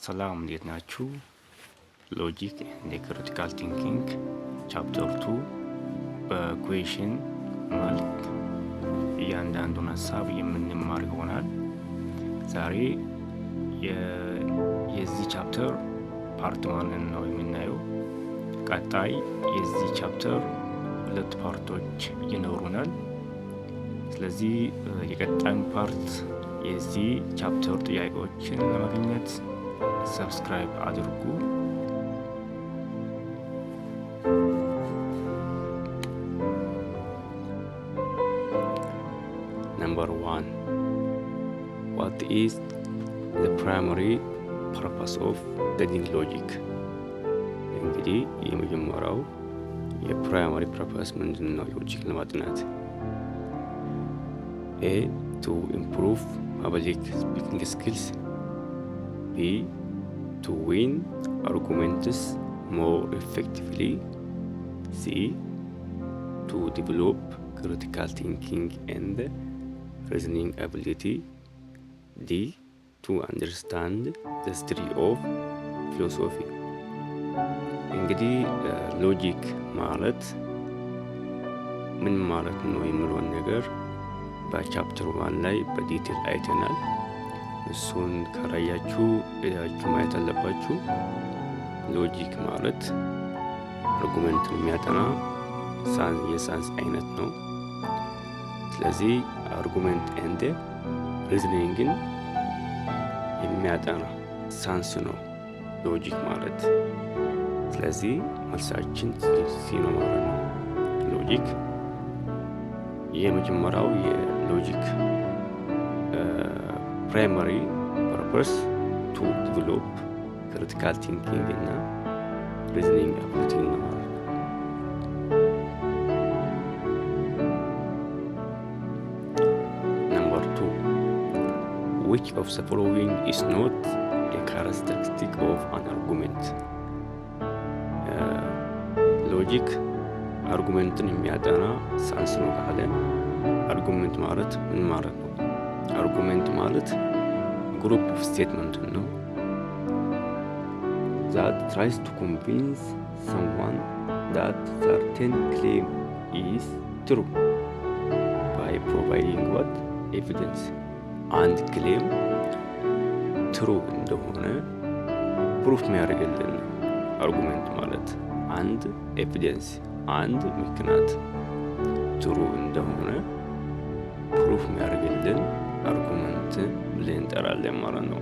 ሰላም እንዴት ናችሁ? ሎጂክ ኤንድ ክሪቲካል ቲንኪንግ ቻፕተር 2 በኩዌሽን መልክ እያንዳንዱን ሀሳብ የምንማር ይሆናል። ዛሬ የዚህ ቻፕተር ፓርት 1 ነው የምናየው። ቀጣይ የዚህ ቻፕተር 2 ፓርቶች ይኖሩናል። ስለዚህ የቀጣዩን ፓርት የዚህ ቻፕተር ጥያቄዎችን ለማግኘት ሰብስክራይብ አድርጉ። Number 1. What is the primary purpose of studying logic? እንግዲህ የመጀመሪያው የፕራይመሪ ፐርፐስ ምንድን ነው? ሎጂክ ለማጥናት A. To improve public speaking skills. B. To win arguments more effectively. C. To develop critical thinking and reasoning ability. D. To understand the history of philosophy. እንግዲህ ሎጂክ ማለት ምን ማለት ነው የሚለውን ነገር በቻፕተር 1 ላይ በዲቴል አይተናል። እሱን ካላያችሁ ማየት አለባችሁ። ሎጂክ ማለት አርጉመንትን የሚያጠና የሳይንስ አይነት ነው። ስለዚህ አርጉመንት ኤንድ ሪዝኒንግን የሚያጠና ሳይንስ ነው ሎጂክ ማለት። ስለዚህ መልሳችን ሲ ነው ማለት ነው። ሎጂክ የመጀመሪያው የሎጂክ ፕራይመሪ ፐርፐስ ቱ ዲቨሎፕ ክሪቲካል ቲንኪንግ እና ሪዝኒንግ አቢሊቲ ነው ማለት ነው። Number 2. Which of the following is not a characteristic of an argument? ሎጂክ አርጉመንትን የሚያጠና ሳይንስ ነው ካለ አርጉመንት ማለት ምን ማለት ነው? አርጉመንት ማለት ግሩፕ ኦፍ ስቴትመንት ነው that tries to convince someone that certain claim is true by providing what evidence. አንድ ክሌም ትሩ እንደሆነ ፕሩፍ የሚያደርግልን አርጉመንት ማለት አንድ ኤቪደንስ አንድ ምክንያት ትሩ እንደሆነ ፕሩፍ የሚያደርግልን አርጉመንት ብለን እንጠራለን ማለት ነው።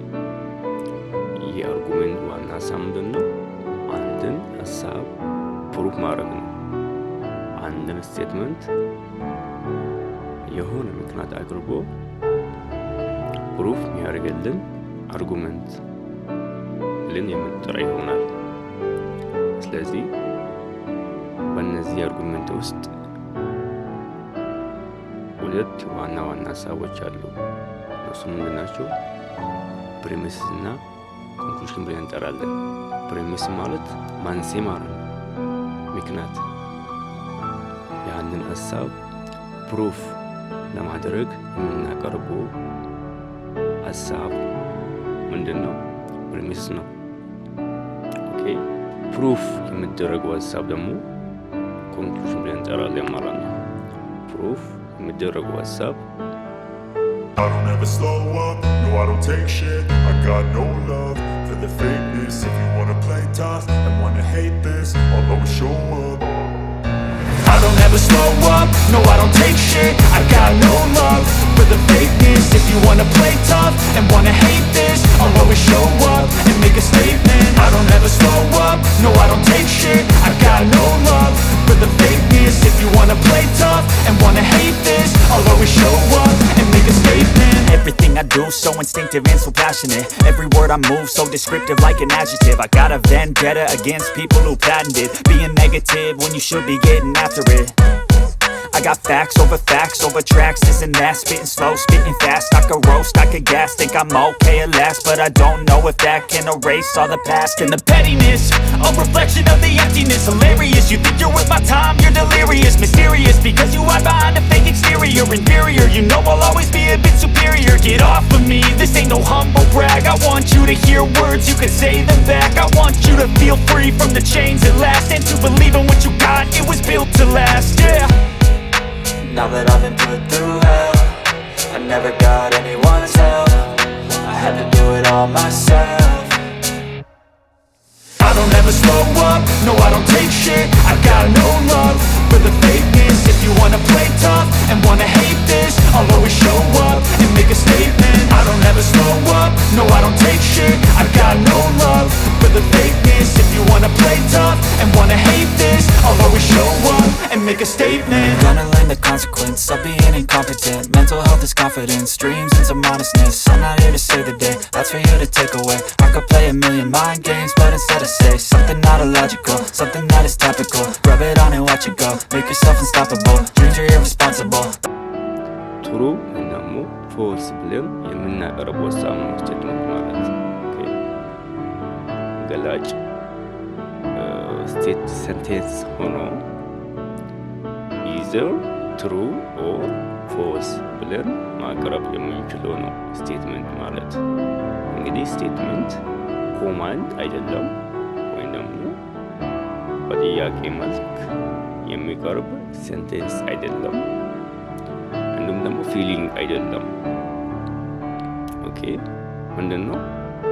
ይህ አርጉመንት ዋና ሀሳብ ምንድን ነው? አንድን ሀሳብ ፕሩፍ ማድረግ ነው። አንድን ስቴትመንት የሆነ ምክንያት አቅርቦ ፕሩፍ የሚያደርግልን አርጉመንት ብለን የምንጠራ ይሆናል። ስለዚህ በእነዚህ አርጉመንት ውስጥ ሁለት ዋና ሀሳቦች አሉ። እነሱ ምንድን ናቸው? ፕሪሚስ እና ኮንክሉዥን ብለን እንጠራለን። ፕሪሚስ ማለት ማንሴ ማለት ነው፣ ምክንያት። ያንን ሀሳብ ፕሩፍ ለማድረግ የምናቀርበው ሀሳብ ምንድን ነው? ፕሪሚስ ነው። ኦኬ። ፕሩፍ የሚደረገው ሀሳብ ደግሞ ኮንክሉዥን ብለን እንጠራለን ማለት ነው። ፕሩፍ የሚደረገው ሀሳብ I don't ever slow up, no I don't take shit. I got no love for the fakeness. If you wanna play tough and wanna hate this, I'll always show up. I don't ever slow up, no I don't take shit. I got no love for the fakeness. If you wanna play tough and wanna hate this, I'll always show up and make a statement. I don't ever slow up, no I don't take shit. I got no love for the fakeness. If you wanna play tough and wanna hate this, I'll always show up and make a statement. Everything I do so instinctive and so passionate. Every word I move so descriptive like an adjective. I got a vendetta against people who patented being negative when you should be getting after it. I got facts over tracks, this and that. Spitting slow, spitting fast. I could roast, I could gas. Think I'm okay at last, but I don't know if that can erase all the past. And the pettiness, a reflection of the emptiness. Hilarious, you think you're worth my time, you're delirious. Mysterious, because you hide behind a fake exterior. Inferior, you know I'll always be a bit superior. Get off of me, this ain't no humble brag. I want you to hear words, you can say them back. I want you to feel free from the chains at last, and to believe in what you got, it was built to last, yeah. Now that I've been put through hell, I never got anyone's help, I had to do it all myself. I don't ever slow up, no I don't take shit, I got no love for the fakeness. If you wanna play tough and wanna hate this, I'll always show up and make a statement. I don't ever slow up, no I don't take shit, I got no love for the fakeness. If you wanna play tough and wanna hate this, I'll always show up and make a statement. I'm gonna learn the consequence of being incompetent. Mental health is confidence, dreams and some honestness. I'm not here to save the day, that's for you to take away. I could play a million mind games, but instead I say something not illogical, something that is topical. Rub it on and watch it go, make yourself unstoppable. Dreams are irresponsible. ትሩ እና ደግሞ ፎልስ ብለን የምናቀርበው ሀሳብ ነው ስቴትመንት ማለት። ገላጭ ስቴት ሰንቴንስ ሆኖ ኢዘር ትሩ ኦር ፎልስ ብለን ማቅረብ የምንችለው ነው ስቴትመንት ማለት። እንግዲህ ስቴትመንት ኮማንድ አይደለም ወይም ደግሞ በጥያቄ መልክ የሚቀርብ ሴንቴንስ አይደለም፣ እንዲሁም ደግሞ ፊሊንግ አይደለም። ኦኬ ምንድን ነው?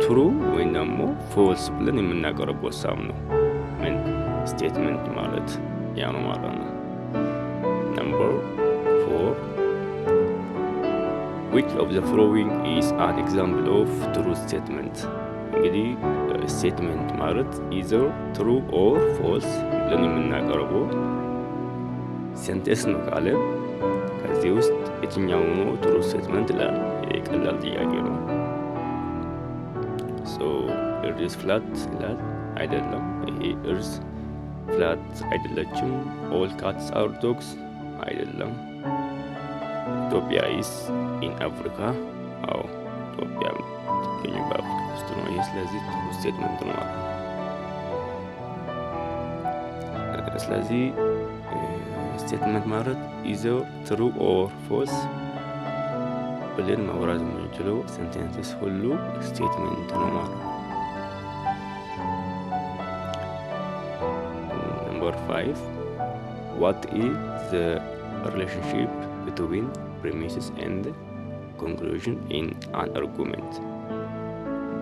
ትሩ ወይም ደግሞ ፎልስ ብለን የምናቀርበው ሀሳብ ነው ምን ስቴትመንት ማለት ያ ነው ማለት ነው። ነምበር 4 which of the following is an example of true statement? እንግዲህ ስቴትመንት ማለት ኢዘር ትሩ ኦር ፎልስ ብለን የምናቀርበው ሴንቴንስ ነው ካለ ከዚህ ውስጥ የትኛው ነው ትሩ ስቴትመንት ይላል። የቀላል ጥያቄ ነው። ሶ እርዝ ፍላት ይላል አይደለም። ይሄ እርዝ ፍላት አይደለችም። ኦል ካትስ አር ዶግስ አይደለም። ኢትዮጵያ ኢስ ኢን አፍሪካ። አዎ ኢትዮጵያ ትገኝ በአፍሪካ ውስጥ ነው። ይህ ስለዚህ ትሩ ስቴትመንት ነው ማለት ነው። ስለዚህ ስቴትመንት ማለት ኢዘር ትሩ ኦር ፎልስ ብለን ማውራት የምንችለው ሴንቴንስስ ሁሉ ስቴትመንት ነው ማለት ነው። ነምበር 5 what is the relationship between premises and conclusion in an argument?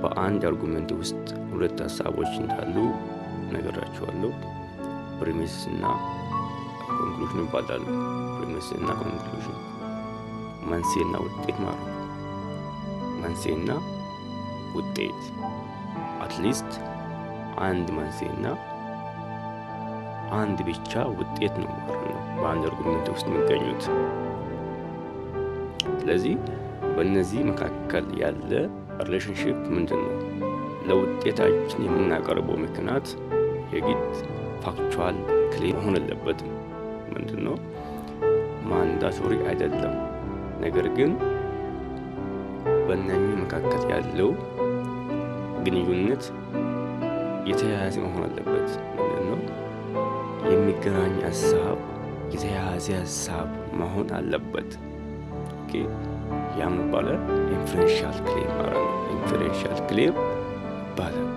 በአንድ አርጉመንት ውስጥ ሁለት ሀሳቦች እንዳሉ ነገራቸዋለሁ። ፕሪሚስ እና ኮንክሉዥን ይባላሉ። ፕሪሚስ እና ኮንክሉዥን መንስኤና ውጤት ማለት ነው። መንስኤና ውጤት አትሊስት አንድ መንስኤና አንድ ብቻ ውጤት ነው ማለት ነው በአንድ አርጉመንት ውስጥ የሚገኙት። ስለዚህ በእነዚህ መካከል ያለ ሪሌሽንሺፕ ምንድን ነው? ለውጤታችን የምናቀርበው ምክንያት የግድ ፋክቹዋል ክሌም መሆን የለበትም። ምንድን ነው? ማንዳቶሪ አይደለም። ነገር ግን በእነኚህ መካከል ያለው ግንኙነት የተያያዘ መሆን አለበት። ምንድን ነው? የሚገናኝ ሀሳብ የተያያዘ ሀሳብ መሆን አለበት። ኦኬ ያም ይባላል ኢንፈረንሻል ክሌም ማለት ነው። ኢንፈረንሻል ክሌም ይባላል።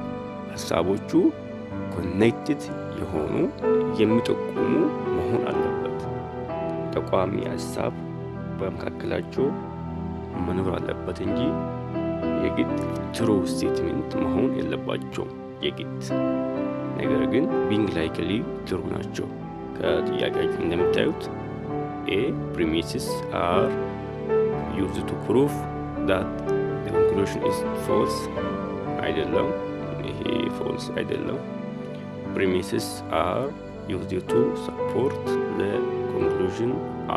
ሀሳቦቹ ኮኔክትድ የሆኑ የሚጠቁሙ መሆን አለበት። ጠቋሚ ሀሳብ በመካከላቸው መኖር አለበት እንጂ የግድ ትሩ ስቴትመንት መሆን የለባቸውም የግድ። ነገር ግን ቢንግ ላይክሊ ትሩ ናቸው። ከጥያቄያችሁ እንደምታዩት ኤ premises are used to prove that the conclusion is false አይደለም። ይሄ false አይደለም። premises are used to support the conclusion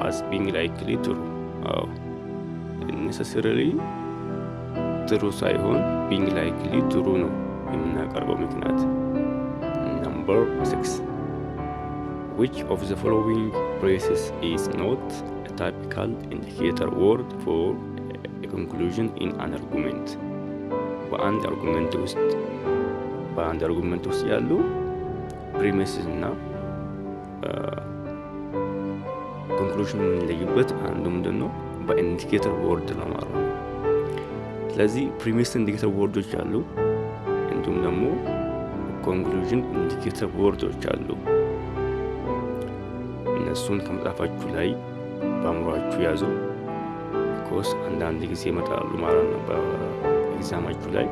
as being likely true. necessarily true ሳይሆን being likely true ነው የምናቀርበው ምክንያት። Number 6 which of the following phrases is not a typical indicator word for a conclusion in an argument? በአንድ አርጉመንት ውስጥ ያሉ ፕሪሚስስ እና ኮንክሉዥን የምንለይበት አንዱ ምንድን ነው? በኢንዲኬተር ወርድ ነው ማለት ነው። ስለዚህ ፕሪሚስ ኢንዲኬተር ወርዶች አሉ፣ እንዲሁም ደግሞ ኮንክሉዥን ኢንዲኬተር ወርዶች አሉ። እነሱን ከመጽሐፋችሁ ላይ በአእምሯችሁ ያዙ። ኮርስ አንዳንድ ጊዜ ይመጣሉ ማለት ነው በኤግዛማችሁ ላይ።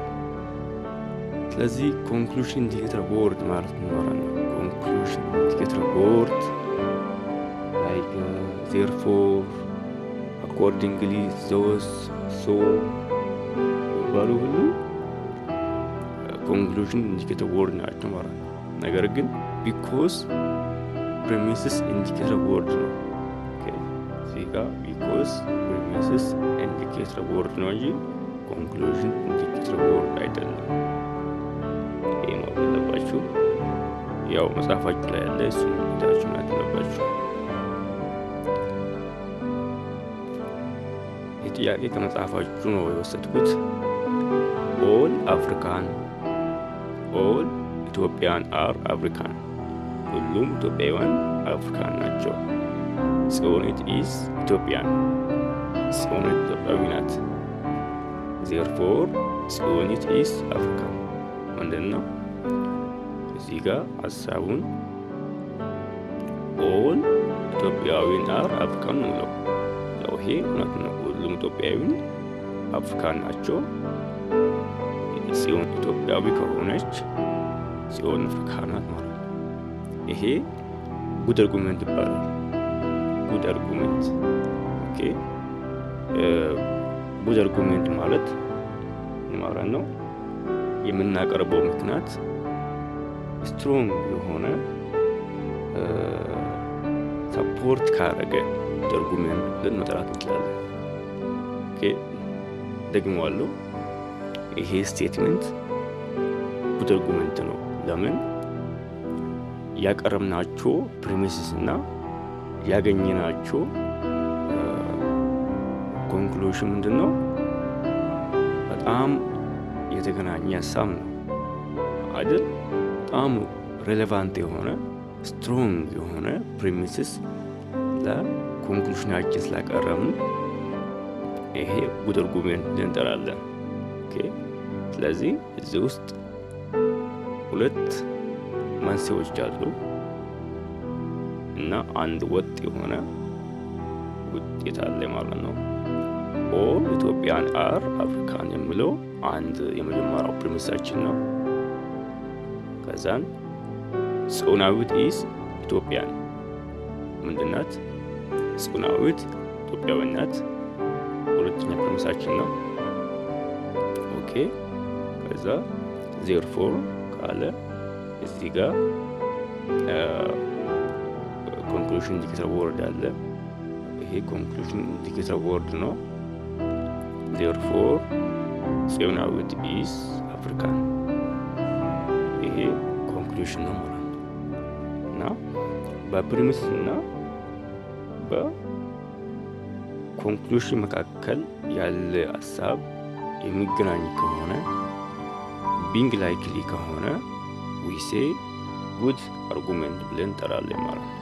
ስለዚህ ኮንክሉዥን ኢንዲኬተር ወርድ ማለት ነው ማለት ነው። ኮንክሉዥን ኢንዲኬተር ወርድ ላይክ ዜርፎር፣ አኮርዲንግሊ፣ ዞስ፣ ሶ ባሉ ሁሉ ኮንክሉዥን ኢንዲኬተር ወርድ ናቸው ማለት ነው። ነገር ግን ቢኮዝ ፕሪሚስስ ኢንዲኬተር ወርድ ነው። እዚህ ጋር ቢኮዝ ፕሪሚስስ ኢንዲኬተር ወርድ ነው እንጂ ኮንክሉዥን ኢንዲኬተር ወርድ አይደለም። ይሄ ነው ያለባችሁ። ያው መጽሐፋችሁ ላይ ያለ እሱ ታችሁ ማለት ያለባችሁ። ጥያቄ ከመጽሐፋችሁ ነው የወሰድኩት። ኦል ኢትዮጵያን አር አፍሪካን፣ ሁሉም ኢትዮጵያውያን አፍሪካን ናቸው። ጽዮኒት ኢዝ ኢትዮጵያን፣ ጽዮኒት ኢትዮጵያዊ ናት። ዜርፎር ጽዮኒት ኢዝ አፍሪካን። ምንድነው እዚህ ጋር ሀሳቡን ኦል ኢትዮጵያውያን አር አፍሪካን ነው። ይሄ እውነት ነው። ሁሉም ኢትዮጵያውያን አፍሪካን ናቸው። ጽዮን ኢትዮጵያዊ ከሆነች ጽዮን አፍሪካ ናት ማለት ነው። ይሄ ጉድ አርጉመንት ይባላል። ጉድ አርጉመንት። ኦኬ ጉድ አርጉመንት ማለት ማለት ነው የምናቀርበው ምክንያት ስትሮንግ የሆነ ሰፖርት ካረገ ጉድ አርጉመንት ብለን መጥራት እንችላለን። ኦኬ ደግሞዋለሁ። ይሄ ስቴትመንት ጉድ አርጉመንት ነው። ለምን? ያቀረብናቸው ፕሪሚስስ እና ያገኘናቸው ኮንክሉዥን ምንድነው? በጣም የተገናኘ ሀሳብ ነው አይደል? በጣም ሬሌቫንት የሆነ ስትሮንግ የሆነ ፕሪሚስስ ለኮንክሉዥናችን ስላቀረብን ይሄ ጉድ አርጉመንት ብለን እንጠራለን። ኦኬ ስለዚህ እዚህ ውስጥ ሁለት መንስኤዎች አሉ እና አንድ ወጥ የሆነ ውጤት አለ ማለት ነው። ኦል ኢትዮጵያን አር አፍሪካን የሚለው አንድ የመጀመሪያው ፕሪሚሳችን ነው። ከዛን ጽዮናዊት ኢዝ ኢትዮጵያን ምንድናት? ጽዮናዊት ኢትዮጵያዊ ናት። ሁለተኛ ፕሪሚሳችን ነው። ኦኬ ከዛ ዜርፎር ካለ እዚህ ጋር ኮንክሉዥን ኢንዲኬተር ወርድ አለ። ይሄ ኮንክሉዥን ኢንዲኬተር ወርድ ነው። ዜርፎር ጽዮናዊት ኢዝ አፍሪካን፣ ይሄ ኮንክሉዥን ነው ማለት ነው። እና በፕሪሚስ እና በኮንክሉዥን መካከል ያለ ሀሳብ የሚገናኝ ከሆነ ቢንግ ላይክሊ ከሆነ ዊሴ ጉድ አርጉመንት ብለን እንጠራለን ማለት ነው።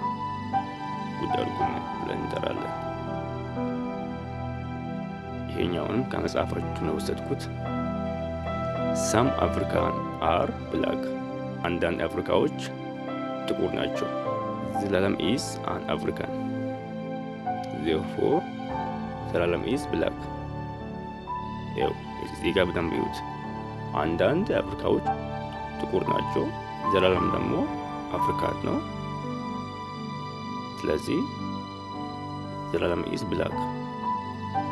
ጉድ አርጉመንት ብለን እንጠራለን። ይሄኛውንም ከመጽሐፋችሁ ነው ወሰድኩት። ሳም አፍሪካን አር ብላክ፣ አንዳንድ አፍሪካዎች ጥቁር ናቸው። ዘላለም ኢዝ አን አፍሪካን፣ ዜርፎር ዘላለም ኢዝ ብላክ። ይኸው እዚህ ጋር በደንብ ይዩት። አንዳንድ አፍሪካዎች ጥቁር ናቸው፣ ዘላለም ደግሞ አፍሪካን ነው። ስለዚህ ዘላለም ኢዝ ብላክ።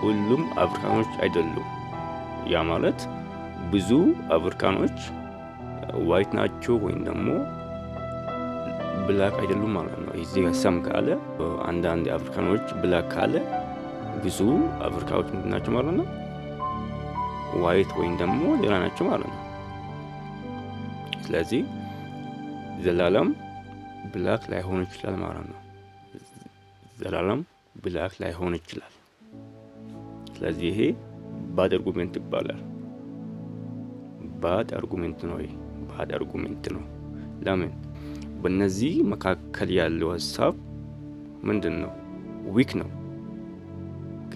ሁሉም አፍሪካኖች አይደሉም። ያ ማለት ብዙ አፍሪካኖች ዋይት ናቸው ወይም ደግሞ ብላክ አይደሉም ማለት ነው። እዚህ ጋር ሰም ካለ አንዳንድ አፍሪካኖች ብላክ ካለ ብዙ አፍሪካዎች ምንድን ናቸው ማለት ነው? ዋይት ወይም ደግሞ ሌላ ናቸው ማለት ነው። ስለዚህ ዘላለም ብላክ ላይሆን ይችላል ማለት ነው። ዘላለም ብላክ ላይሆን ይችላል። ስለዚህ ይሄ ባድ አርጉሜንት ይባላል። ባድ አርጉሜንት ነው። ይሄ ባድ አርጉሜንት ነው። ለምን? በእነዚህ መካከል ያለው ሀሳብ ምንድን ነው? ዊክ ነው። ኦኬ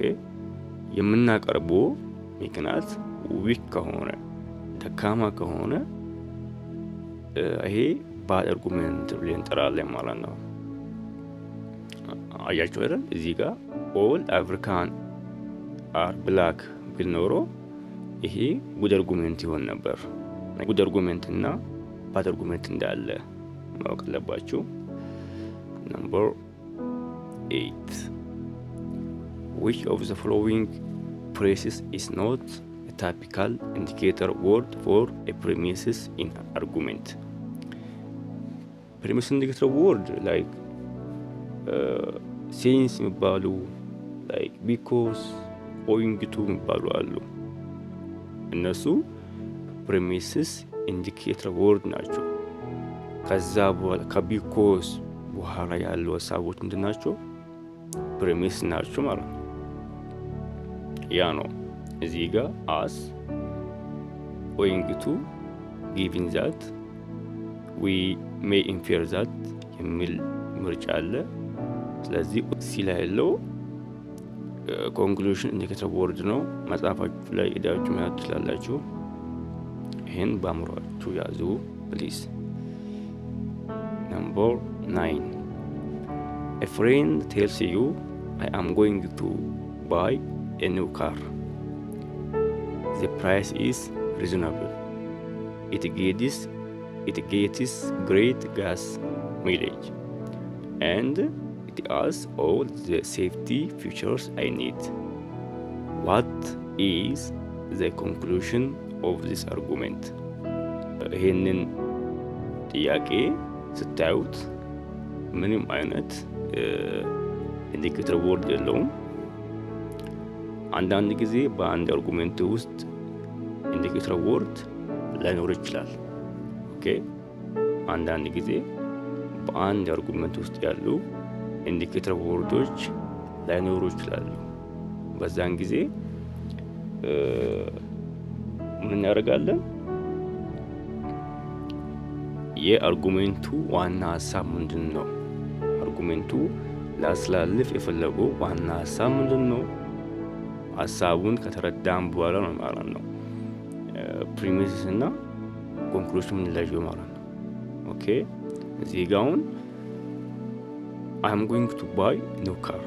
የምናቀርበው ምክንያት ዊክ ከሆነ ደካማ ከሆነ ይሄ ባድ አርጉሜንት ብለን እንጠራለን ማለት ነው። አያችሁ አይደል? እዚህ ጋር ኦል አፍሪካን አር ብላክ ቢል ኖሮ ይሄ ጉድ አርጉሜንት ይሆን ነበር። ጉድ አርጉሜንት እና ባድ አርጉሜንት እንዳለ ማወቅ አለባችሁ። ነምበር 8 which of the following phrases is not a typical indicator word for a premises in argument? Premise indicator word like since የሚባሉ like because owing to የሚባሉ አሉ። እነሱ premises indicator word ናቸው። ከዛ በኋላ ከቢኮዝ በኋላ ያሉ ሀሳቦች ምንድን ናቸው? ፕሬሚስ ናቸው ማለት ነው። ያ ነው እዚህ ጋር as owing to given that we may infer that የሚል ምርጫ አለ። ስለዚህ ሲላ ያለው ኮንክሉዥን ኢንዲኬተር ወርድ ነው። መጽሐፋችሁ ላይ ሄዳችሁ ማየት ትችላላችሁ። ይሄን በአእምሯችሁ ያዙ ፕሊዝ። Number 9 a friend tells you I am going to buy a new car. The price is reasonable. It gets great gas mileage and it has all the safety features I need. What is the conclusion of this argument? ይህንን ጥያቄ ስታዩት ምንም አይነት ኢንዲኬተር ወርድ የለውም። አንዳንድ ጊዜ በአንድ አርጉሜንት ውስጥ ኢንዲኬተር ወርድ ላይኖር ይችላል። ኦኬ፣ አንዳንድ ጊዜ በአንድ አርጉሜንት ውስጥ ያሉ ኢንዲኬተር ወርዶች ላይኖሩ ይችላሉ። በዛን ጊዜ ምን እናደርጋለን? የአርጉሜንቱ ዋና ሀሳብ ምንድን ነው? አርጉሜንቱ ላስተላልፍ የፈለገው ዋና ሀሳብ ምንድን ነው? ሀሳቡን ከተረዳም በኋላ ነው ማለት ነው ፕሪሚሲስ እና ኮንክሉዥን የምንለየው ማለት ነው። ኦኬ፣ እዚህ ጋር አሁን I am going to buy new car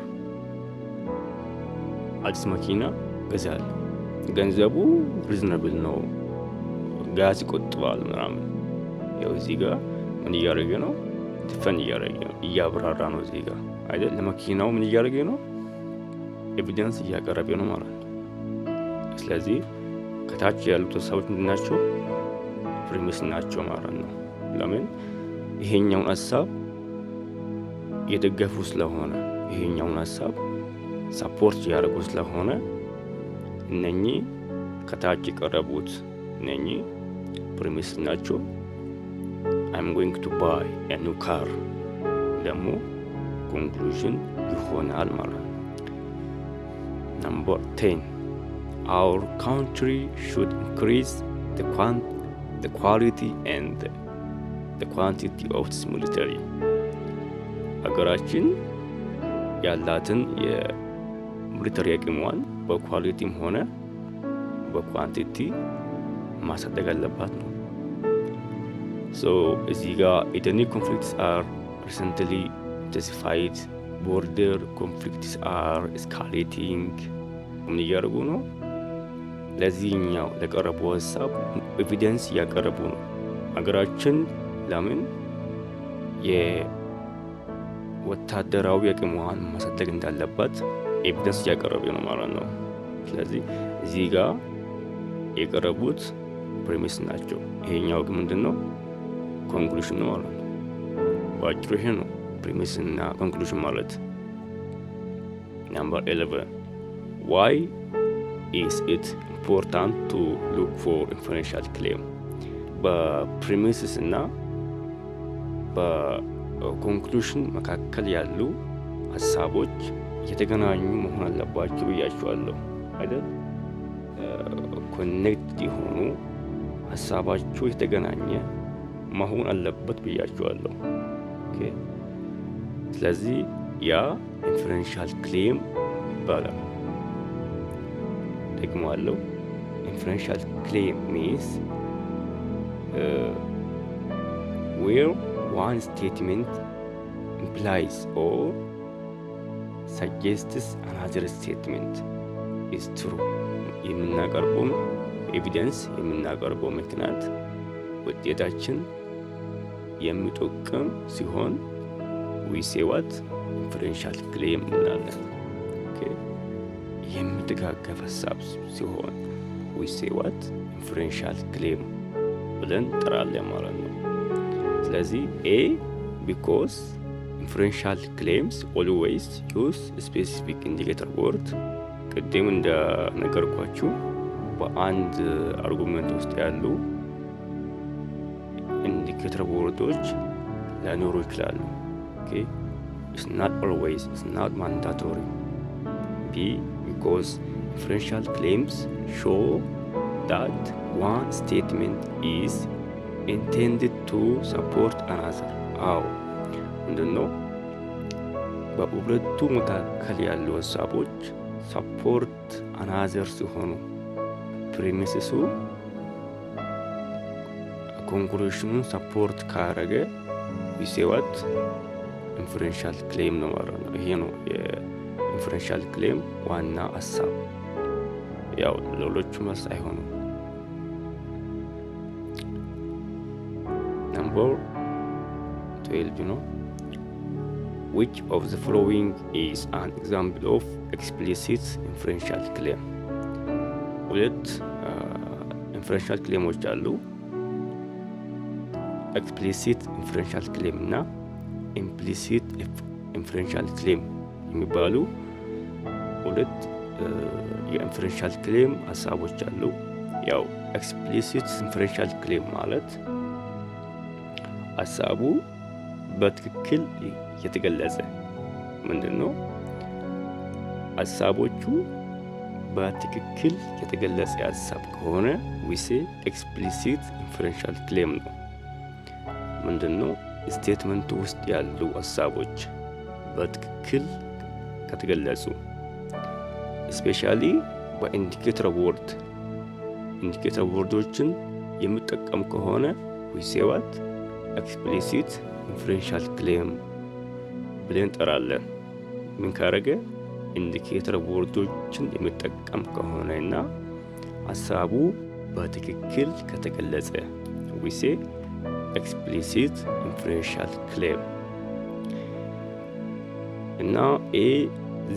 አዲስ መኪና ገዛለሁ። ገንዘቡ ሪዝናብል ነው፣ ጋዝ ይቆጥባል ምናምን። ያው እዚህ ጋር ምን እያደረገ ነው? ዲፈን እያደረገ ነው፣ እያብራራ ነው እዚህ ጋር አይደል? ለመኪናው ምን እያደረገ ነው? ኤቪደንስ እያቀረበ ነው ማለት ነው። ስለዚህ ከታች ያሉት ሀሳቦች ምንድን ናቸው? ፕሪሚስ ናቸው ማለት ነው። ለምን? ይሄኛውን ሀሳብ የደገፉ ስለሆነ፣ ይሄኛውን ሀሳብ ሰፖርት ያደርጉ ስለሆነ እነኚህ ከታች የቀረቡት እነኚህ ፕሪሚስ ናቸው። I'm going to buy a new car ደግሞ ኮንክሉዥን ይሆናል ማለት ነው። Number 10 our country should increase the quality and the quantity of its military. ሀገራችን ያላትን የሚሊተሪ አቅሟን በኳሊቲም ሆነ በኳንቲቲ ማሳደግ አለባት ነው። So እዚህ ጋር ethnic conflicts are recently intensified, border conflicts are escalating ምን እያደረጉ ነው? ለዚህኛው ለቀረበው ሀሳብ ኤቪደንስ እያቀረቡ ነው። ሀገራችን ለምን የወታደራዊ አቅሟን ማሳደግ እንዳለባት ኤቪደንስ እያቀረበ ነው ማለት ነው። ስለዚህ እዚህ ጋር የቀረቡት ፕሪሚስ ናቸው። ይሄኛው ግን ምንድን ነው? ኮንክሉዥን ነው ማለት ነው። በአጭሩ ይሄ ነው ፕሪሚስ እና ኮንክሉዥን ማለት። Number 11 why is it important to look for inferential claim? በፕሪሚስስ እና በኮንክሉዥን መካከል ያሉ ሀሳቦች የተገናኙ መሆን አለባቸው ብያቸዋለሁ አይደል? ኮኔክት የሆኑ ሀሳባቸው የተገናኘ መሆን አለበት ብያቸዋለሁ። ኦኬ፣ ስለዚህ ያ ኢንፈረንሻል ክሌም ይባላል። ደግሞ አለው ኢንፈረንሻል ክሌም ሚንስ where one statement implies or suggests another statement is true። የምናቀርበው ኤቪደንስ የምናቀርበው ምክንያት ውጤታችን የሚጠቅም ሲሆን we say what ኢንፈረንሻል ክሌም እንላለን። የሚደጋገፍ ሀሳብ ሲሆን we say what ኢንፈረንሻል ክሌም ብለን እንጠራለን ማለት ነው። ስለዚህ A because inferential claims always use specific indicator word። ቅድም እንደነገርኳችሁ በአንድ አርጉመንት ውስጥ ያሉ ኢንዲኬተር ወርዶች ሊኖሩ ይችላሉ። It's not always, it's not mandatory። B because inferential claims show that one statement is intended to support another። አዎ ምንድነው? በሁለቱ መካከል ያሉ ሀሳቦች ሰፖርት አናዘር ሲሆኑ ፕሪሚስሱ ኮንክሉዥኑን ሰፖርት ካረገ we say what ኢንፈረንሻል ክሌም ነው ማለት ነው። ይሄ ነው የኢንፈረንሻል ክሌም ዋና ሀሳብ። ያው ሌሎቹ መልስ አይሆኑም። Number 12 which of the following is an example of explicit inferential claim? ሁለት ኢንፈረንሻል ክሌሞች አሉ። ኤክስፕሊሲት ኢንፈረንሻል ክሌም እና ኢምፕሊሲት ኢንፈረንሻል ክሌም የሚባሉ ሁለት የኢንፈረንሻል ክሌም ሀሳቦች አሉ። ያው ኤክስፕሊሲት ኢንፈረንሻል ክሌም ማለት ሀሳቡ በትክክል የተገለጸ ምንድን ነው? ሀሳቦቹ በትክክል የተገለጸ ሀሳብ ከሆነ ዊሴ ኤክስፕሊሲት ኢንፈረንሻል ክሌም ነው። ምንድን ነው? ስቴትመንቱ ውስጥ ያሉ ሀሳቦች በትክክል ከተገለጹ ስፔሻሊ በኢንዲኬተር ወርዶችን የሚጠቀም ከሆነ ዊሴ ዋት ኤክስፕሊሲት ኢንፈረንሻል ክሌም ብለን እንጠራለን። ምን ካረገ? ኢንዲኬተር ወርዶችን የሚጠቀም ከሆነ እና ሀሳቡ በትክክል ከተገለጸ ዊሴ ኤክስፕሊሲት ኢንፈረንሻል ክሌም። እና ኤ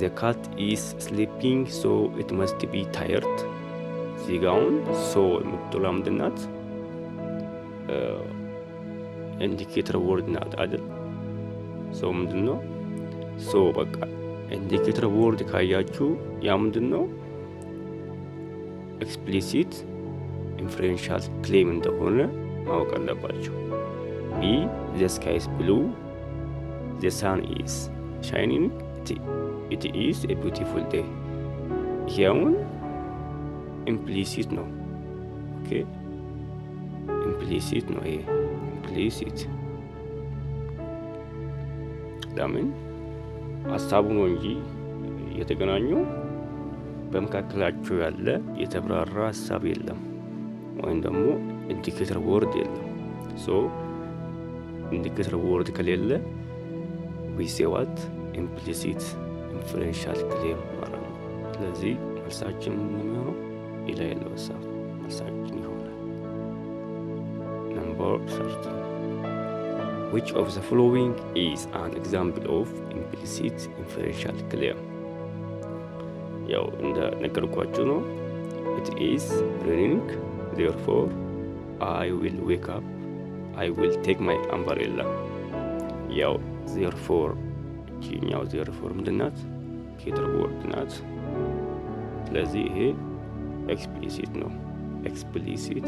the cat is sleeping so it must be tired። ዚጋውን ሶ የምትውላ ምንድናት? ኢንዲኬተር ወርድ ናት አይደል? ሰው ምንድነው? ሶ በቃ ኢንዲኬተር ወርድ ካያችሁ ያ ምንድነው? ኤክስፕሊሲት ኢንፈረንሻል ክሌም እንደሆነ ማወቅ አለባችሁ። ቢ the sky is blue the sun is shining it is a beautiful day። ይሄውን ኢምፕሊሲት ነው። ኦኬ ኢምፕሊሲት ነው ይሄ ኢምፕሊሲት። ለምን? ሀሳቡ ነው እንጂ የተገናኙ በመካከላቸው ያለ የተብራራ ሀሳብ የለም፣ ወይም ደግሞ ኢንዲኬተር ወርድ የለም። ሶ ኢንዲኬተር ወርድ ከሌለ we say what implicit inferential claim ማለት ነው። ስለዚህ መልሳችን የሚሆነው ኢላ ያለው ሀሳብ መልሳችን ይሆናል። Number 13 which of the following is an example of implicit inferential claim? ያው እንደ ነገርኳችሁ ነው። it is raining therefore I will wake up I will take my umbrella። ያው therefore ኪኛው therefore ምንድናት? ኢንዲኬተር ወርድ ናት። ስለዚህ ይሄ ኤክስፕሊሲት ነው። ኤክስፕሊሲት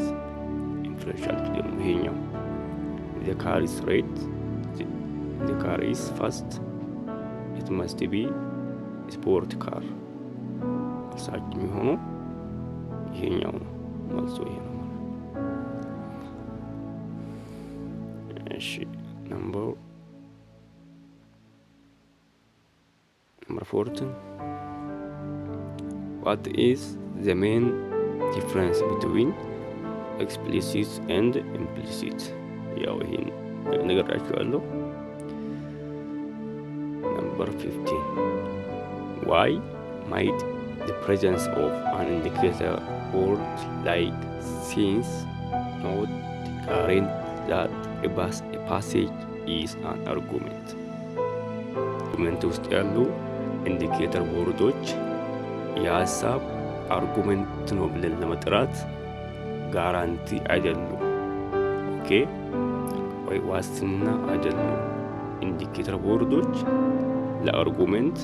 ኢንፈረንሻል ክሌም ነው ይሄኛው። the car is red the car is fast it must be sport car። መልሳችን የሚሆነው ይሄኛው ነው። መልሶ ይሄ ነው። እሺ number 14 what is the main ዲፍረንስ ቢትዊን ኤክስፕሊሲት ኤንድ ኢምፕሊሲት። ያው ይሄን ነገራችኋለሁ። Number 15. Why might the presence of an indicator word like since not guarantee that a passage is an argument? አርጉመንት ውስጥ ያሉ ኢንዲኬተር ወርዶች የሀሳብ አርጉመንት ነው ብለን ለመጥራት ጋራንቲ አይደሉም። ኦኬ ወይ ዋስትና አይደሉም። ኢንዲኬተር ወርዶች ለአርጉመንት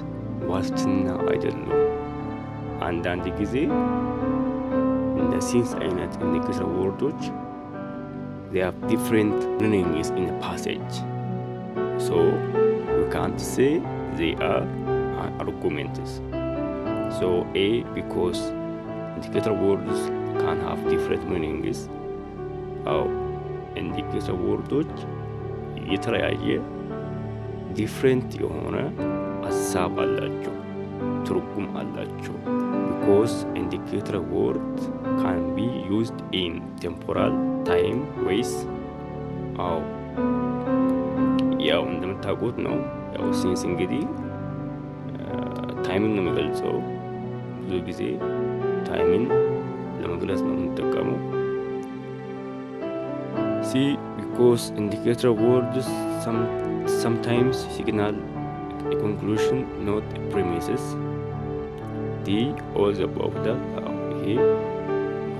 ዋስትና አይደሉም። አንዳንድ ጊዜ እንደ ሲንስ አይነት ኢንዲኬተር ወርዶች they have different meanings in a passage, so we can't say they are arguments. So A, because indicator words can have different meanings, ኢንዲኬተር ወርዶች የተለያየ ዲፍረንት የሆነ ሀሳብ አላቸው፣ ትርጉም አላቸው። because indicator word can be used in temporal time ways. ያው እንደምታውቁት ነው። ያው ሲንስ እንግዲህ ታይምን ነው የሚገልጸው። ብዙ ጊዜ ታይምን ለመግለጽ ነው የምንጠቀመው። C, because indicator words sometimes signal a conclusion, not a premises. D, all the above that. ይሄ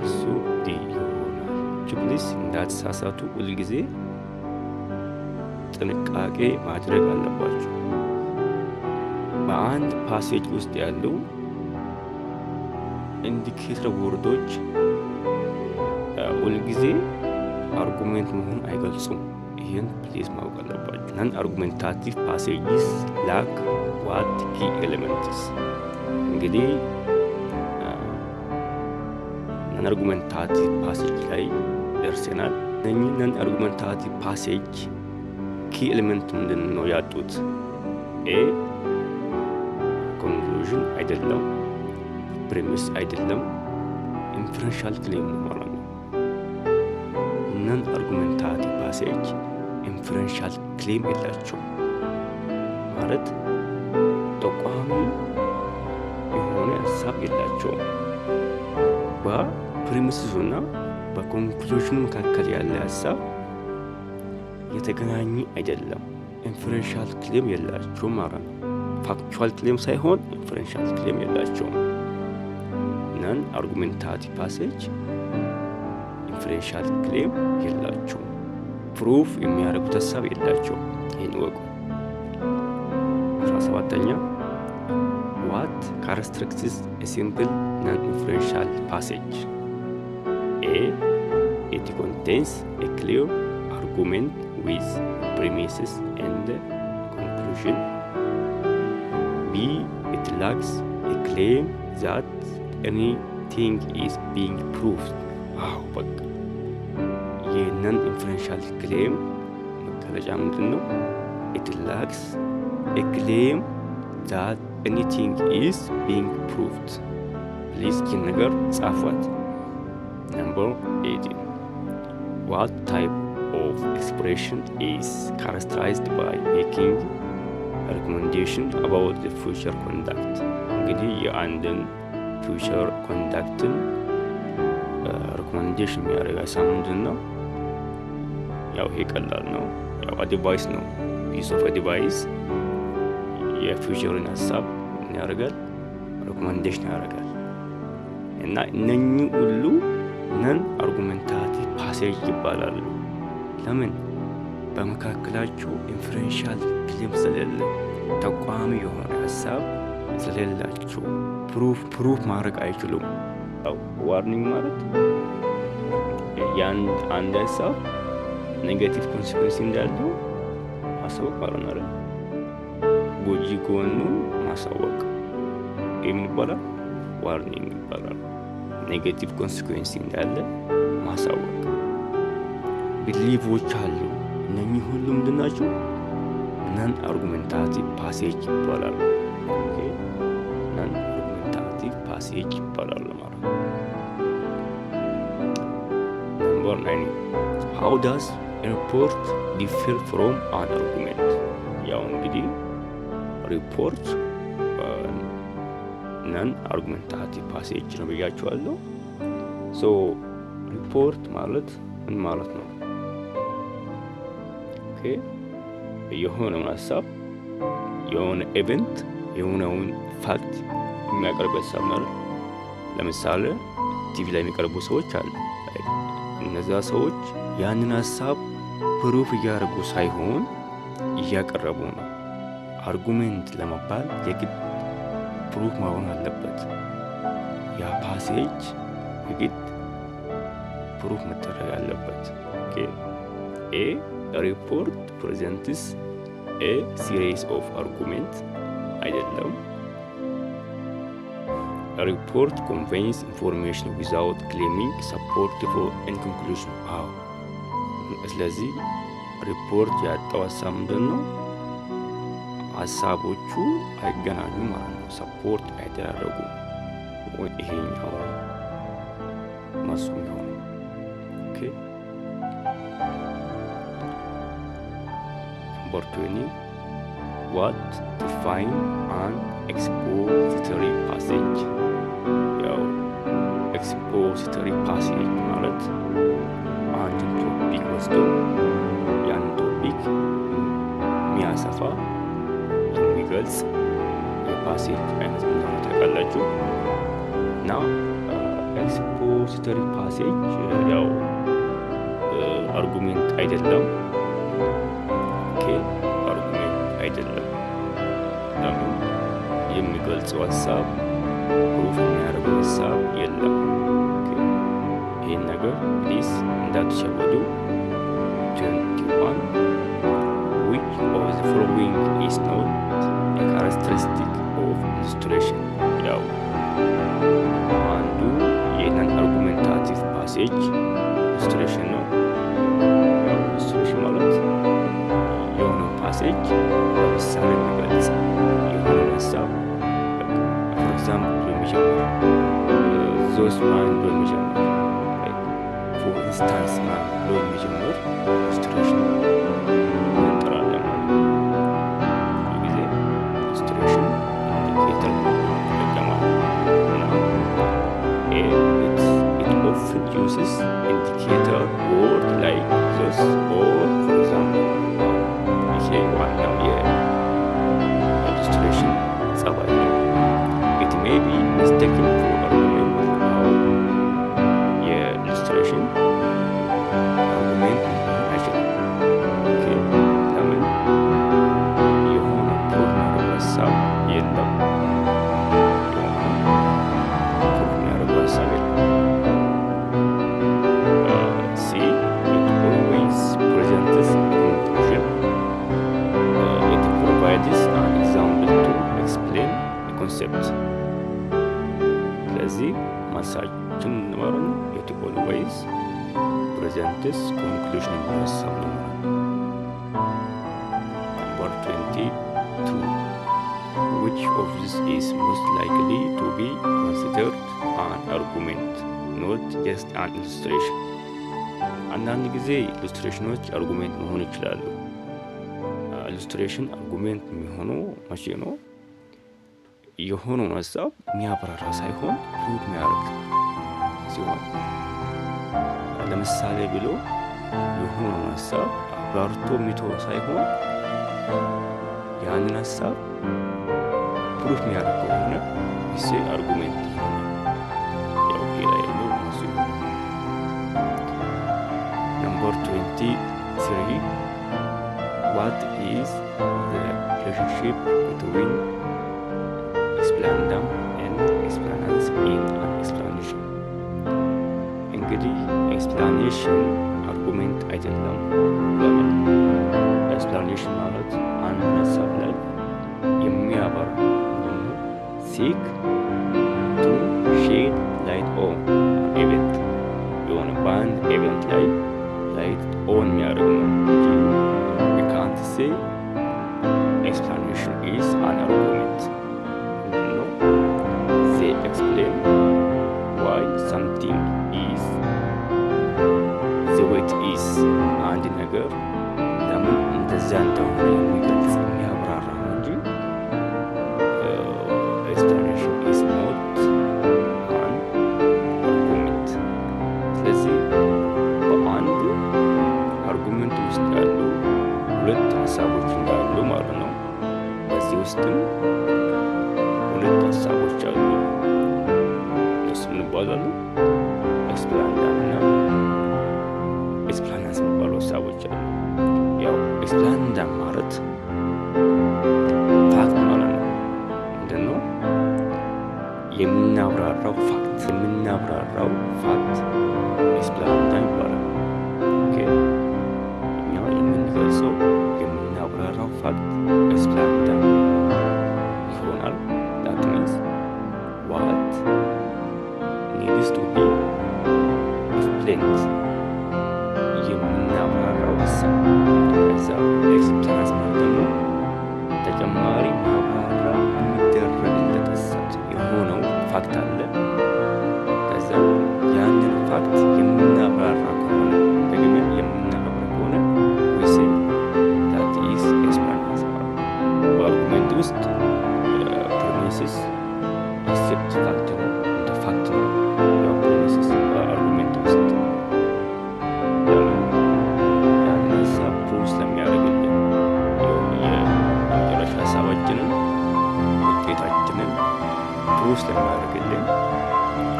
እሱ D ይሆናል። ፕሊዝ እንዳትሳሳቱ ሁልጊዜ ጥንቃቄ ማድረግ አለባችሁ። በአንድ ፓሴጅ ውስጥ ያሉ ኢንዲኬተር ወርዶች ሁልጊዜ አርጉሜንት መሆን አይገልጹም። ይህን ፕሊዝ ማወቅ አለባችሁ። ናን አርጉሜንታቲቭ ፓሴጅስ ላክ ዋት ኪ ኤሌመንትስ። እንግዲህ ናን አርጉሜንታቲቭ ፓሴጅ ላይ ደርሰናል። እነኚህ ናን አርጉሜንታቲቭ ፓሴጅ ኪ ኤሌመንት ምንድን ነው ያጡት? ኤ ኮንክሉዥን አይደለም፣ ፕሪሚስ አይደለም፣ ኢንፈረንሻል ክሌም ነው ማለት ነው። ናን አርጉሜንታቲቭ ፓሴጅ ኢንፈረንሻል ክሌም የላቸው ማለት ጠቋሚ የሆነ ሀሳብ የላቸውም። በፕሪሚስና በኮንክሉዥኑ መካከል ያለ ሀሳብ የተገናኘ አይደለም። ኢንፈረንሻል ክሌም የላቸውም ማለት ነው። ፋክቹዋል ክሌም ሳይሆን ኢንፈረንሻል ክሌም የላቸውም። ናን አርጉሜንታቲቭ ፓሴጅ ኢንፈረንሻል ክሌም የላቸውም። ፕሩፍ የሚያደርጉት ሀሳብ የላቸውም። ይህን ወቁ። 17ኛ ዋት ካራክተሪስቲክስ ኤ ሲምፕል ናን ኢንፈረንሻል ፓሴጅ? ኤ ኢት ኮንቴንስ ኤ ክሊር አርጉሜንት ዊዝ ፕሪሚስስ ኤንድ ኮንክሉዥን። ቢ ኢት ላክስ ኤ ክሌም ዛት ኤኒቲንግ ኢዝ ቢንግ ፕሩቭድ። በቃ የናን ኢንፈረንሻል ክሌም መገለጫ ምንድን ነው? ኢት ላክስ ኤ ክሌም ዛት ኤኒቲንግ ኢዝ ቢንግ ፕሩቭድ። ፕሊዝ ይህን ነገር ጻፏት። ነምበር 18 ዋት ታይፕ ኦፍ ኤክስፕሬሽን ኢዝ ካራክተራይዝድ ባይ ሜኪንግ ሪኮሜንዴሽን አባውት ዘ ፊውቸር ኮንዳክት። እንግዲህ የአንድን ፊውቸር ኮንዳክትን ሪኮሜንዴሽን የሚያደርግ ሀሳብ ምንድን ነው? ያው ይሄ ቀላል ነው። ያው አድቫይስ ነው። ፒስ ኦፍ አድቫይስ የፊውቸርን ሀሳብ ምን ያደርጋል? ሪኮሜንዴሽን ያደርጋል። እና እነኚህ ሁሉ ነን አርጉሜንታቲቭ ፓሴጅ ይባላሉ። ለምን? በመካከላቸው ኢንፈረንሻል ክሌም ስለሌለ፣ ተቋሚ የሆነ ሀሳብ ስለሌላቸው ፕሩፍ ማድረግ አይችሉም። ዋርኒንግ ማለት አንድ ሀሳብ ኔጋቲቭ ኮንሲኩዌንስ እንዳለው ማሳወቅ ማለት ነው። ጎጂ ጎኑን ማሳወቅ ምን ይባላል? ዋርኒንግ ይባላል። ኔጋቲቭ ኮንሲኩዌንስ እንዳለ ማሳወቅ። ቢሊቮች አሉ። እነኚህ ሁሉ ምንድን ናቸው? ናን አርጉሜንታቲቭ ፓሴጅ ይባላሉ። ናን አርጉሜንታቲቭ ፓሴጅ ይባላሉ ማለት ነው። ነምበር 9 ሃው ዳዝ ሪፖርት ዲፈር ፍሮም አን አርጉሜንት። ያው እንግዲህ ሪፖርት ነን አርጉሜንታቲቭ ፓሴጅ ነው ብያችኋለሁ። ሶ ሪፖርት ማለት ምን ማለት ነው? ኦኬ የሆነውን ሀሳብ የሆነ ኢቨንት የሆነውን ፋክት የሚያቀርብ ሀሳብ ነው። ለምሳሌ ቲቪ ላይ የሚቀርቡ ሰዎች አሉ። እነዛ ሰዎች ያንን ሀሳብ ፕሩፍ እያደረጉ ሳይሆን እያቀረቡ ነው። አርጉሜንት ለመባል የግድ ፕሩፍ መሆን አለበት። ያ ፓሴጅ የግድ ፕሩፍ መደረግ አለበት። ኦኬ ኤ ሪፖርት ፕሬዘንትስ ኤ ሲሪስ ኦፍ አርጉሜንት አይደለም። ሪፖርት ኮንቬይንስ ኢንፎርሜሽን ዊዛውት ክሌሚንግ ሰፖርት ፎር ኤን ኮንክሉዥን። አዎ ስለዚህ ሪፖርት ያጣው ሀሳብ ምንድን ነው? ሀሳቦቹ አይገናኙ ማለት ነው። ሰፖርት አይደረጉ። ይሄኛው ማሱ ነው። ኦኬ ነምበር 20 what define an expository passage? ያው ኤክስፖዚተሪ ፓሴጅ ማለት አንድን ቶፒክ ወስዶ ያን ቶፒክ የሚያሰፋ የሚገልጽ የፓሴጅ አይነት እንደሆነ ታውቃላችሁ። እና ኤክስፖዚተሪ ፓሴጅ ያው አርጉሜንት አይደለም። ኦኬ አርጉሜንት አይደለም። ለምን? የሚገልጸው ሀሳብ ፕሩፍ የሚያደርገው ሀሳብ የለም። ይህን ነገር ፕሊዝ እንዳትሸወዱ። 21 which of the following is not a characteristic of illustration? ያው አንዱ የናን አርጉሜንታቲቭ ፓሴጅ ኢሉስትሬሽን ነው። ያው ኢሉስትሬሽን ማለት የሆነ ፓሴጅ በምሳሌ የሚገልጽ የሆነ ሀሳብ ፎር ኤግዛምፕል የሚጀምር ዞስ ማን ብሎ የሚጀምር ፎር ኢንስታንስ ማን ብሎ የሚጀምር ኢሉስትሬሽን እንጠራለን ማለት ነው። ጊዜ ኢሉስትሬሽን ኢንዲኬተር ይጠቀማል እና it often uses indicator word like this or for example ይሄ ዋናው የኢሉስትሬሽን ጸባይ ነው። it may be mistaken for argument. የኢሉስትሬሽን አርጉሜንት አይችልም። ኦኬ ለምን? የሆነ ፕሩፍ የሚያደርገው ሀሳብ የለም። ፕሩፍ የሚያደርገው ሀሳብ የለም። C it always presents a conclusion. It provides an example to explain a concept. ስለዚህ ማሳችን ማለት ነው it always presents conclusion ሀሳብ ነው ማለት ነው። Number 22 which of this is most likely to be considered an argument not just an illustration? አንዳንድ ጊዜ ኢሉስትሬሽኖች አርጉሜንት መሆን ይችላሉ። ኢሉስትሬሽን አርጉሜንት የሚሆነው መቼ ነው? የሆነውን ሀሳብ የሚያብራራ ሳይሆን ፕሩቭ የሚያደርግ ሲሆን፣ ለምሳሌ ብሎ የሆነውን ሀሳብ አብራርቶ የሚተው ሳይሆን ያንን ሀሳብ ፕሩቭ የሚያደርግ ከሆነ ይሄ አርጉሜንት ይሆናል። ያው ሌላ ያለው እሱ Number 23 what is the relationship between explanandum and explanans in an explanation? እንግዲህ ኤክስፕላኔሽን አርጉሜንት አይደለም። ለምን? ኤክስፕላኔሽን ማለት አንድ ሀሳብ ላይ የሚያበራ ሲክ ቱ ሼድ ላይት ኦን ኢቨንት የሆነ በአንድ ኢቨንት ላይ ላይት ኦን የሚያደርግ ነው እንጂ you can't say explanation is an argument. No, they explain why something is ኢዝ አንድ ነገር ለምን እንደዛ እንደሆነ የሚገልጽ የሚያብራራ ነው እንጂ ኤክስፕላኔሽን ኢዝ ኖት አን አርጉመንት። ስለዚህ በአንድ አርጉመንት ውስጥ ያሉ ሁለት ሀሳቦች እንዳሉ ማለት ነው። በዚህ ውስጥም ሁለት ሀሳቦች አሉ። እነሱ ምን ይባላሉ? ኤክስፕላንዳም እና ኤክስፕላናንስ የሚባሉ ሀሳቦች አሉ። ያው ኤክስፕላንዳም ማለት ፋክት ማለት ነው። ምንድን ነው የምናብራራው ፋክት ኤክስፕላንዳም ይባላል። ኦኬ እኛ የምንገልጸው የምናብራራው ፋክት ኤክስፕላንዳም ይሆናል። that means what needs to be explained የምናብራራው ሀሳብ። ከዛ ኤክስፕላናንስ ማለት ደግሞ ተጨማሪ ማብራሪያ የሚደረግለት ሀሳብ የሆነው ፋክት አለ። ከዛ ያንን ፋክት የምናብራራ ከሆነ ደግመን የምናብራራ ከሆነ we say that is ኤክስፕላናንስ ማለት ነው። በአርጉመንት ውስጥ ፕሪሚስስ አክሴፕት ፋክት ነው፣ እንደ ፋክት ነው። ያው ፕሪሚስስ በአርጉመንት ውስጥ ያንን ሀሳብ ፕሩቭ ስለሚያደርግልን የመጨረሻ ሀሳባችንን ውጤታችንን ፕሩቭ ስለሚያደርግልን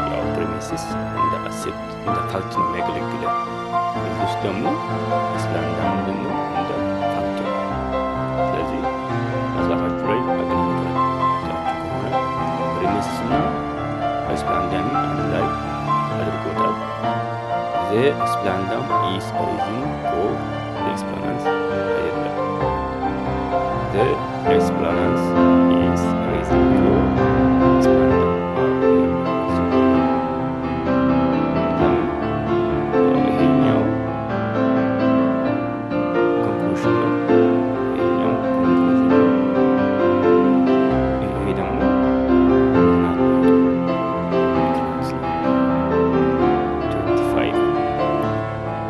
ያው ፕሪሚስስ እንደ አክሴፕት እንደ ፋክት ነው የሚያገለግለን። እዚህ ውስጥ ደግሞ ኤክስፕላንዳም ምንድን ነው? እንደ ፋክት ነው። ስለዚህ መጽሐፋችሁ ላይ አገኝታችሁ ከሆነ ፕሪሚስስ እና ኤክስፕላንዳምን አንድ ላይ አድርጎታል። ዘ ኤክስፕላንዳም ኢዝ ኦሪጂን ፎር ዘ ኤክስፕላናንስ አይደለም። ዘ ኤክስፕላናንስ ኢዝ ሪዝን ፎር ኤክስፕላንዳም። ይሄኛው ኮንክሉዥን ነው። ይሄኛው ኮንክሉዥን ነው። ይሄ ደግሞ ምክንያት ነው። 25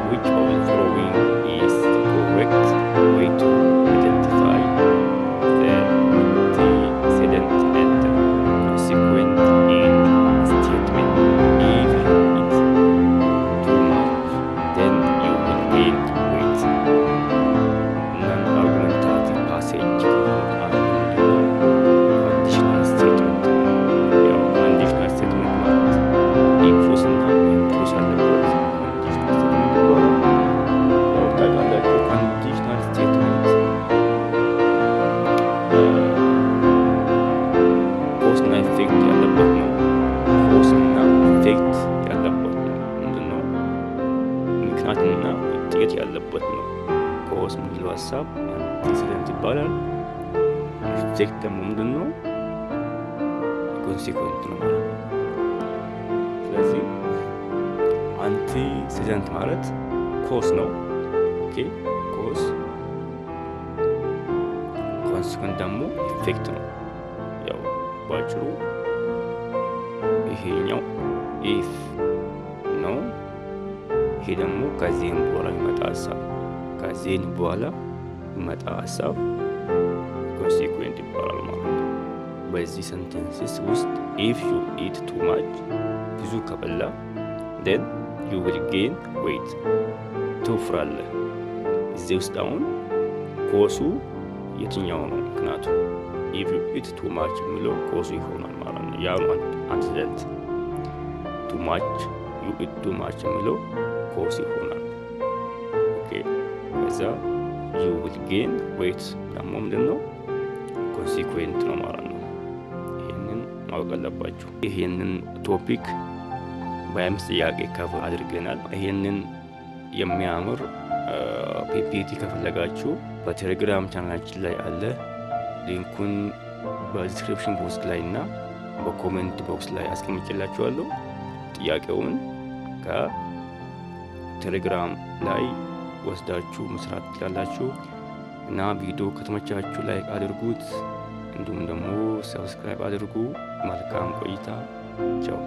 which of the following is the correct way to identify the antecedent and consequent in a statement? If it's too much, then you will gain weight. Non-argumentative passage conditional statement. ያው conditional statement ማለት ኢንፎስ እና ኢንፎስ ያለበት ኮንዲሽናል ስቴትመንት ይባላል። ያው ታውቃላችሁ ኮንዲሽናል ስቴትመንት ኮዝ እና ኢፌክት ያለበት ነው። ኮዝ እና ኢፌክት ያለበት ነው። ምንድን ነው? ምክንያትና ውጤት ያለበት ነው። ኮዝ የሚለው ሀሳብ አንቲሲደንት ይባላል። ኢፌክት ደግሞ ምንድን ነው? ኮንሲኩዌንት ነው ማለት ነው። ስለዚህ አንቲሲደንት ማለት ኮዝ ነው። ኦኬ ኮዝ፣ ኮንሲኩዌንት ደግሞ ኢፌክት ነው። ያው ባጭሩ ይሄኛው ኢፍ ነው። ይሄ ደግሞ ከዚህም በኋላ የሚመጣ ሀሳብ ኮንሲኩዌንት ይባላል ማለት ነው። በዚህ ሰንተንስስ ውስጥ ኢፍ ዩ ኢት ቱ ማች ብዙ ከበላ then you will gain weight ትወፍራለህ። እዚህ ውስጥ አሁን ኮሱ የትኛው ነው? ምክንያቱ if you eat too much የሚለው ኮሱ ይሆናል ማለት ነው። ያው አንቲሲደንት too much you eat too much የሚለው ኮሱ ይሆናል። ኦኬ ከዛ you will gain weight ደግሞ ምንድን ነው? ኮንሲኩዌንት ነው ማለት ነው። ይህንን ማወቅ አለባችሁ። ይህንን ቶፒክ በ5 ጥያቄ ከፍ አድርገናል። ይህንን የሚያምር ፒፒቲ ከፈለጋችሁ በቴሌግራም ቻናላችን ላይ አለ። ሊንኩን በዲስክሪፕሽን ቦክስ ላይ እና በኮሜንት ቦክስ ላይ አስቀምጬላችኋለሁ። ጥያቄውን ከቴሌግራም ላይ ወስዳችሁ መስራት ትችላላችሁ እና ቪዲዮ ከተመቻችሁ ላይክ አድርጉት፣ እንዲሁም ደግሞ ሰብስክራይብ አድርጉ። መልካም ቆይታ። ቻው።